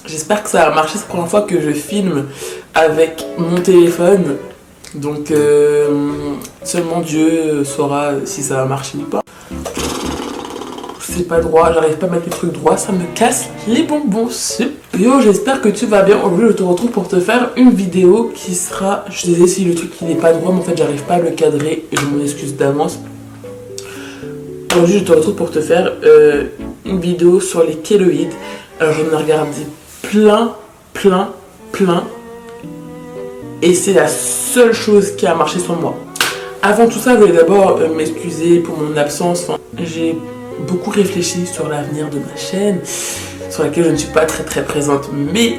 J'espère que ça a marché. C'est la première fois que je filme avec mon téléphone. Donc seulement Dieu saura si ça va marcher ou pas. C'est pas droit, j'arrive pas à mettre les trucs droits, ça me casse les bonbons. Yo, j'espère que tu vas bien. Aujourd'hui je te retrouve pour te faire une vidéo qui sera... Je disais si le truc il n'est pas droit, mais en fait j'arrive pas à le cadrer et je m'en excuse d'avance. Aujourd'hui je te retrouve pour te faire une vidéo sur les kéloïdes. Alors j'en ai regardé plein. Et c'est la seule chose qui a marché sur moi. Avant tout ça, je voulais d'abord m'excuser pour mon absence. J'ai beaucoup réfléchi sur l'avenir de ma chaîne, sur laquelle je ne suis pas très présente, mais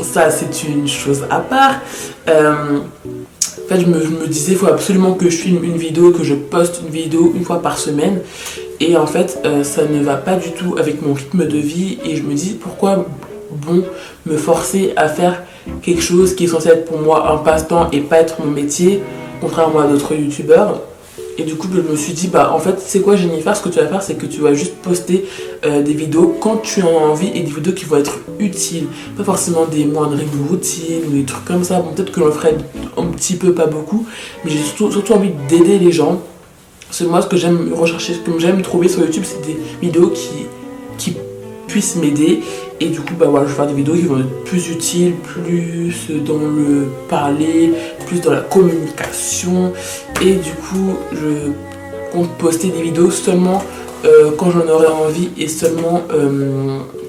ça c'est une chose à part. En fait, je me disais, il faut absolument que je filme une vidéo, que je poste une vidéo une fois par semaine. Et en fait, ça ne va pas du tout avec mon rythme de vie. Et je me dis, pourquoi me forcer à faire quelque chose qui est censé être pour moi un passe-temps et pas être mon métier, contrairement à d'autres youtubeurs. Et du coup je me suis dit, bah en fait c'est quoi Jennifer, ce que tu vas faire c'est que tu vas juste poster des vidéos quand tu en as envie et des vidéos qui vont être utiles, pas forcément des moindres de routine ou des trucs comme ça. Bon, peut-être que j'en ferai un petit peu, pas beaucoup, mais j'ai surtout envie d'aider les gens. C'est moi ce que j'aime rechercher, ce que j'aime trouver sur YouTube, c'est des vidéos qui puissent m'aider. Et du coup bah voilà, je vais faire des vidéos qui vont être plus utiles, plus dans le parler, plus dans la communication. Et du coup je compte poster des vidéos seulement quand j'en aurai envie et seulement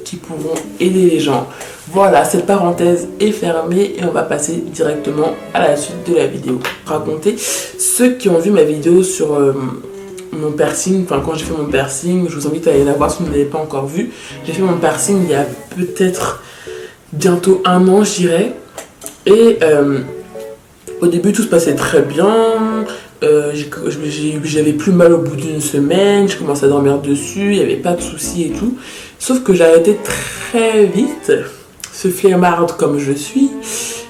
qui pourront aider les gens. Voilà, cette parenthèse est fermée et on va passer directement à la suite de la vidéo. Raconter ceux qui ont vu ma vidéo sur mon piercing, enfin quand j'ai fait mon piercing, je vous invite à aller la voir si vous ne l'avez pas encore vu. J'ai fait mon piercing il y a peut-être bientôt 1 an, je dirais. Et au début tout se passait très bien. J'avais plus mal au bout d'une semaine, je commençais à dormir dessus, il n'y avait pas de soucis et tout. Sauf que j'ai arrêté très vite, ce flemmard comme je suis,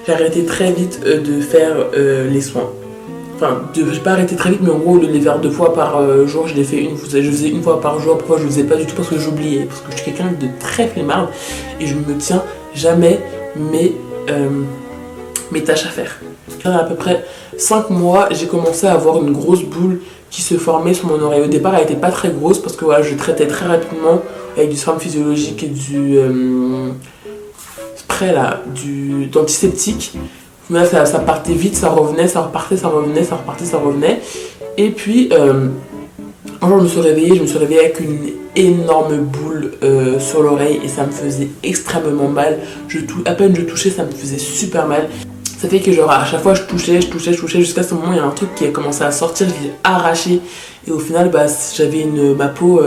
j'ai arrêté très vite de faire les soins. Enfin, je n'ai pas arrêté très vite, mais en gros, de les faire 2 fois par jour, je faisais 1 fois par jour. Pourquoi je ne le faisais pas du tout? Parce que j'oubliais. Parce que je suis quelqu'un de très flemmard et je ne me tiens jamais mes tâches à faire. À peu près 5 mois, j'ai commencé à avoir une grosse boule qui se formait sur mon oreille. Au départ, elle n'était pas très grosse parce que voilà, je traitais très rapidement avec du sérum physiologique et du spray là, d'antiseptique. Mais là, ça partait vite, ça revenait, ça repartait, ça revenait, ça repartait, ça revenait. Et puis, un jour, je me suis réveillée avec une énorme boule sur l'oreille et ça me faisait extrêmement mal. À peine je touchais, ça me faisait super mal. Ça fait que genre à chaque fois je touchais jusqu'à ce moment il y a un truc qui a commencé à sortir, je l'ai arraché et au final bah, j'avais ma peau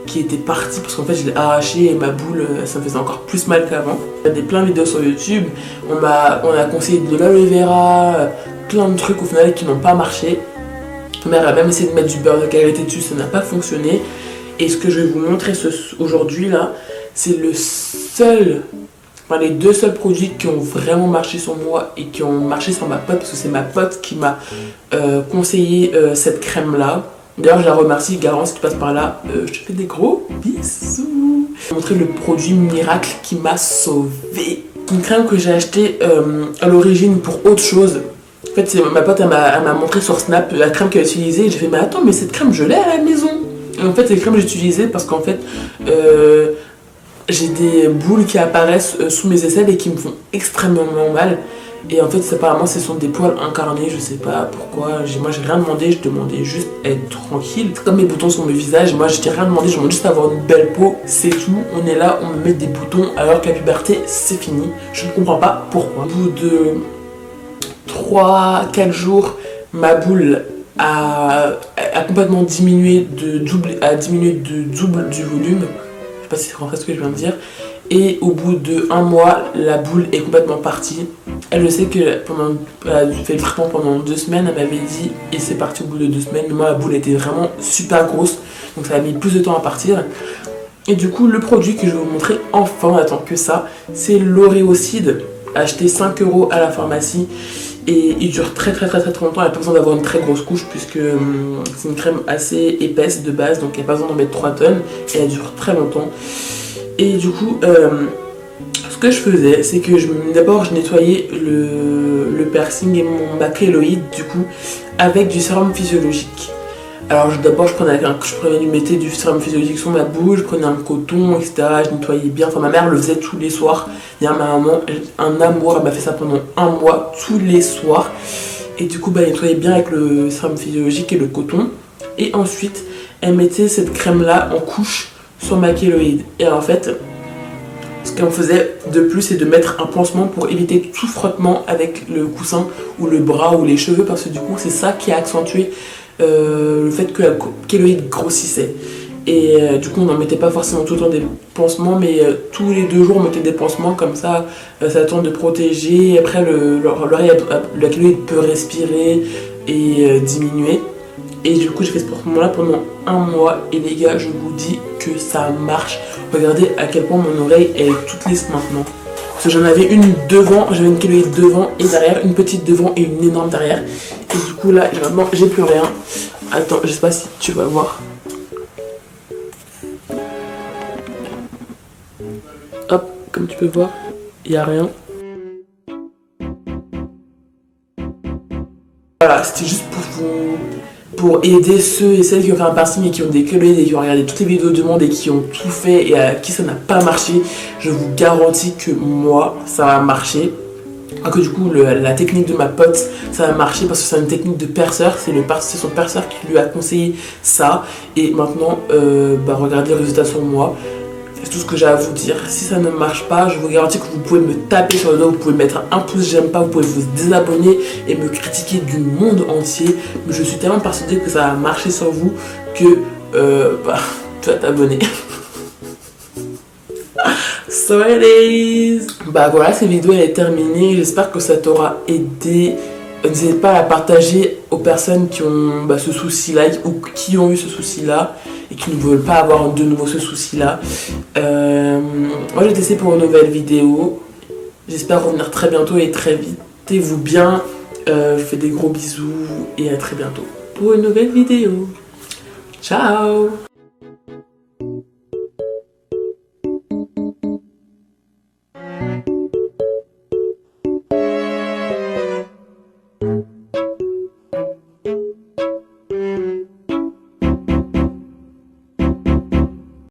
qui était partie parce qu'en fait je l'ai arraché et ma boule ça me faisait encore plus mal qu'avant. Il y a plein de vidéos sur YouTube, on a conseillé de l'aloe vera, plein de trucs au final qui n'ont pas marché. Ma mère a même essayé de mettre du beurre de karité dessus, ça n'a pas fonctionné. Et ce que je vais vous montrer aujourd'hui là, c'est les 2 seuls produits qui ont vraiment marché sur moi et qui ont marché sur ma pote, parce que c'est ma pote qui m'a conseillé cette crème là. D'ailleurs je la remercie, Garance, si tu passes par là, je te fais des gros bisous. Je vais vous montrer le produit miracle qui m'a sauvé. Une crème que j'ai achetée à l'origine pour autre chose. En fait ma pote elle m'a montré sur Snap la crème qu'elle a utilisée et j'ai fait mais attends mais cette crème je l'ai à la maison. Et en fait cette crème j'ai utilisée parce qu'en fait j'ai des boules qui apparaissent sous mes aisselles et qui me font extrêmement mal. Et en fait, apparemment, ce sont des poils incarnés, je sais pas pourquoi. Moi, j'ai rien demandé, je demandais juste être tranquille. C'est comme mes boutons sur mon visage. Moi, je t'ai rien demandé, je demande juste avoir une belle peau, c'est tout. On est là, on me met des boutons, alors que la puberté, c'est fini. Je ne comprends pas pourquoi. Au bout de 3-4 jours, ma boule a complètement diminué de double du volume. Je sais pas si c'est vraiment ce que je viens de dire. Et au bout de 1 mois, la boule est complètement partie. Elle, je sais que elle a fait le traitement pendant 2 semaines, elle m'avait dit et c'est parti au bout de 2 semaines. Mais moi, la boule était vraiment super grosse, donc ça a mis plus de temps à partir. Et du coup, le produit que je vais vous montrer enfin, on attend que ça, c'est l'Oréocide, acheté 5 € à la pharmacie. Et il dure très longtemps, il n'y a pas besoin d'avoir une très grosse couche puisque c'est une crème assez épaisse de base, donc il n'y a pas besoin d'en mettre 3 tonnes et elle dure très longtemps. Et du coup, ce que je faisais, c'est que d'abord je nettoyais le piercing et ma kéloïde du coup avec du sérum physiologique. Alors d'abord je mettais du sérum physiologique sur ma bouche, je prenais un coton, etc. Je nettoyais bien, enfin ma mère le faisait tous les soirs. Il y a ma maman, un amour, elle m'a fait ça pendant un mois, tous les soirs. Et du coup elle nettoyait bien avec le sérum physiologique et le coton. Et ensuite elle mettait cette crème là en couche sur ma kéloïde. Et en fait, ce qu'on faisait de plus, c'est de mettre un pansement pour éviter tout frottement avec le coussin ou le bras ou les cheveux, parce que du coup c'est ça qui a accentué le fait que la kéloïde grossissait. Et du coup on n'en mettait pas forcément tout le temps des pansements, mais tous les 2 jours on mettait des pansements, comme ça ça tente de protéger. Après la kéloïde peut respirer et diminuer. Et du coup j'ai fait ce pansement là pendant un mois et les gars, je vous dis que ça marche. Regardez à quel point mon oreille est toute lisse maintenant. Parce que j'en avais une devant, j'avais une kéloïde devant et derrière, une petite devant et une énorme derrière. Et du coup là, maintenant j'ai plus rien. Attends, je sais pas si tu vas voir. Hop, comme tu peux voir, il n'y a rien. Voilà, c'était juste pour aider ceux et celles qui ont fait un piercing et qui ont des kéloïdes et qui ont regardé toutes les vidéos de monde et qui ont tout fait et à qui ça n'a pas marché. Je vous garantis que moi, ça va marcher. Que du coup, la technique de ma pote, ça va marcher parce que c'est une technique de perceur. C'est son perceur qui lui a conseillé ça. Et maintenant, regardez le résultat sur moi. C'est tout ce que j'ai à vous dire. Si ça ne marche pas, je vous garantis que vous pouvez me taper sur le dos, vous pouvez mettre un pouce j'aime pas, vous pouvez vous désabonner et me critiquer du monde entier. Mais je suis tellement persuadée que ça va marcher sur vous que tu vas t'abonner. So it is. Voilà, cette vidéo elle est terminée. J'espère que ça t'aura aidé. N'hésitez pas à la partager aux personnes qui ont ce souci-là ou qui ont eu ce souci-là et qui ne veulent pas avoir de nouveau ce souci-là. Moi, je vais tester pour une nouvelle vidéo. J'espère revenir très bientôt et très vite. Tenez-vous bien. Je vous fais des gros bisous et à très bientôt pour une nouvelle vidéo. Ciao!